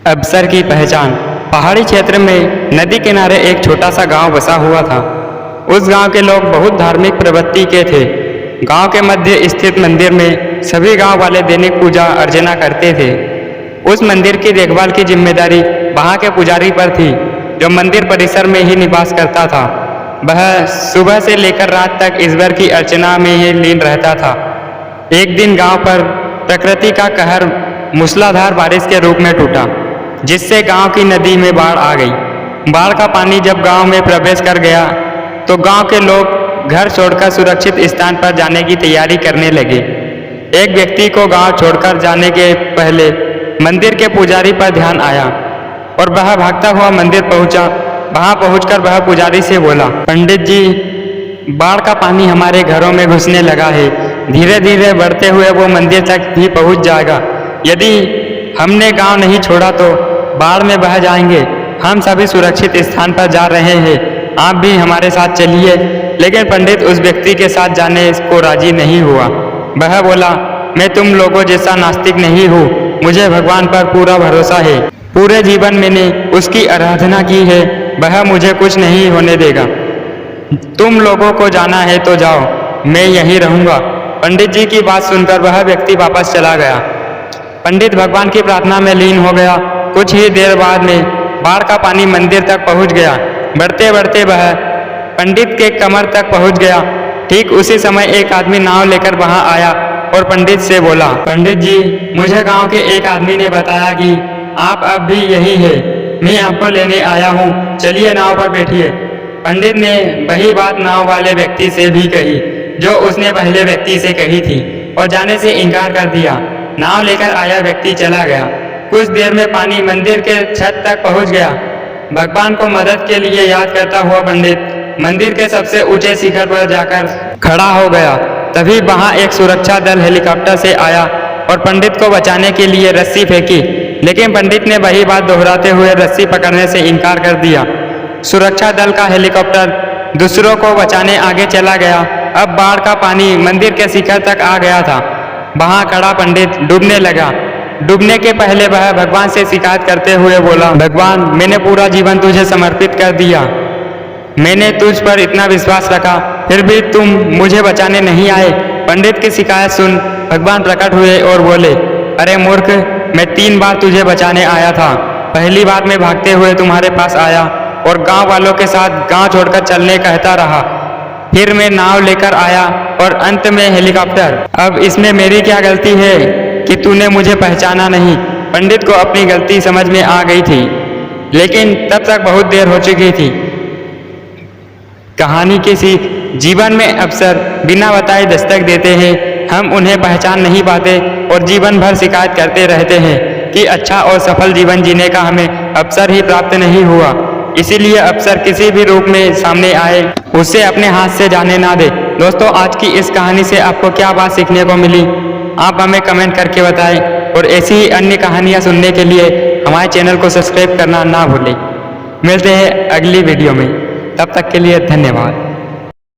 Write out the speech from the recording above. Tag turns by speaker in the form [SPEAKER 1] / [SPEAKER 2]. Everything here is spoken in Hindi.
[SPEAKER 1] अफसर की पहचान। पहाड़ी क्षेत्र में नदी किनारे एक छोटा सा गांव बसा हुआ था। उस गांव के लोग बहुत धार्मिक प्रवृत्ति के थे। गांव के मध्य स्थित मंदिर में सभी गांव वाले दैनिक पूजा अर्चना करते थे। उस मंदिर की देखभाल की जिम्मेदारी वहां के पुजारी पर थी, जो मंदिर परिसर में ही निवास करता था। वह सुबह से लेकर रात तक ईश्वर की अर्चना में ही लीन रहता था। एक दिन गांव पर प्रकृति का कहर मूसलाधार बारिश के रूप में टूटा, जिससे गांव की नदी में बाढ़ आ गई। बाढ़ का पानी जब गांव में प्रवेश कर गया तो गांव के लोग घर छोड़कर सुरक्षित स्थान पर जाने की तैयारी करने लगे। एक व्यक्ति को गांव छोड़कर जाने के पहले मंदिर के पुजारी पर ध्यान आया और वह भागता हुआ मंदिर पहुंचा। वहां पहुंचकर वह पुजारी से बोला, पंडित जी, बाढ़ का पानी हमारे घरों में घुसने लगा है। धीरे धीरे बढ़ते हुए वो मंदिर तक भी पहुंच जाएगा। यदि हमने गांव नहीं छोड़ा तो बाढ़ में बह जाएंगे। हम सभी सुरक्षित स्थान पर जा रहे हैं, आप भी हमारे साथ चलिए। लेकिन पंडित उस व्यक्ति के साथ जाने को राजी नहीं हुआ। वह बोला, मैं तुम लोगों जैसा नास्तिक नहीं हूँ, मुझे भगवान पर पूरा भरोसा है। पूरे जीवन मैंने उसकी आराधना की है, वह मुझे कुछ नहीं होने देगा। तुम लोगों को जाना है तो जाओ, मैं यहीं रहूँगा। पंडित जी की बात सुनकर वह व्यक्ति वापस चला गया। पंडित भगवान की प्रार्थना में लीन हो गया। कुछ ही देर बाद में बाढ़ का पानी मंदिर तक पहुंच गया। बढ़ते बढ़ते वह पंडित के कमर तक पहुंच गया। ठीक उसी समय एक आदमी नाव लेकर वहां आया और पंडित से बोला, पंडित जी, मुझे गांव के एक आदमी ने बताया कि आप अब भी यही है। मैं आपको लेने आया हूँ, चलिए नाव पर बैठिए। पंडित ने वही बात नाव वाले व्यक्ति से भी कही जो उसने पहले व्यक्ति से कही थी और जाने से इनकार कर दिया। नाव लेकर आया व्यक्ति चला गया। कुछ देर में पानी मंदिर के छत तक पहुंच गया। भगवान को मदद के लिए याद करता हुआ पंडित मंदिर के सबसे ऊंचे शिखर पर जाकर खड़ा हो गया। तभी वहां एक सुरक्षा दल हेलीकॉप्टर से आया और पंडित को बचाने के लिए रस्सी फेंकी, लेकिन पंडित ने वही बात दोहराते हुए रस्सी पकड़ने से इनकार कर दिया। सुरक्षा दल का हेलीकॉप्टर दूसरों को बचाने आगे चला गया। अब बाढ़ का पानी मंदिर के शिखर तक आ गया था। वहां खड़ा पंडित डूबने लगा। डूबने के पहले वह भगवान से शिकायत करते हुए बोला, भगवान, मैंने पूरा जीवन तुझे समर्पित कर दिया। मैंने तुझ पर इतना विश्वास रखा, फिर भी तुम मुझे बचाने नहीं आए। पंडित की शिकायत सुन भगवान प्रकट हुए और बोले, अरे मूर्ख, मैं 3 बार तुझे बचाने आया था। पहली बार मैं भागते हुए तुम्हारे पास आया और गांव वालों के साथ गांव छोड़कर चलने कहता रहा। फिर मैं नाव लेकर आया और अंत में हेलीकॉप्टर। अब इसमें मेरी क्या गलती है कि तूने मुझे पहचाना नहीं। पंडित को अपनी गलती समझ में आ गई थी, लेकिन तब तक बहुत देर हो चुकी थी। कहानी की सीख, जीवन में अफसर बिना बताए दस्तक देते हैं। हम उन्हें पहचान नहीं पाते और जीवन भर शिकायत करते रहते हैं कि अच्छा और सफल जीवन जीने का हमें अवसर ही प्राप्त नहीं हुआ। इसीलिए अफसर किसी भी रूप में सामने आए, उसे अपने हाथ से जाने ना दे। दोस्तों, आज की इस कहानी से आपको क्या बात सीखने को मिली, आप हमें कमेंट करके बताएं और ऐसी ही अन्य कहानियां सुनने के लिए हमारे चैनल को सब्सक्राइब करना ना भूलें। मिलते हैं अगली वीडियो में, तब तक के लिए धन्यवाद।